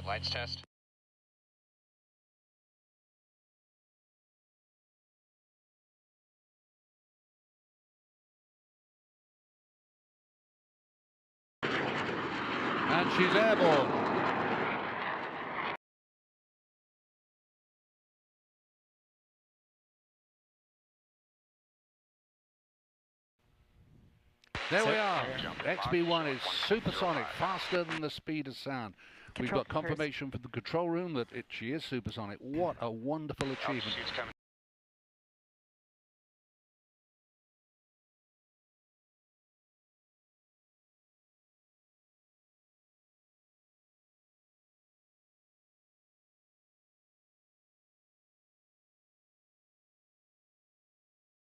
Lights test. And she's airborne. There we are. XB-1 is supersonic, faster than the speed of sound. We've got confirmation from the control room that she is supersonic. What a wonderful achievement.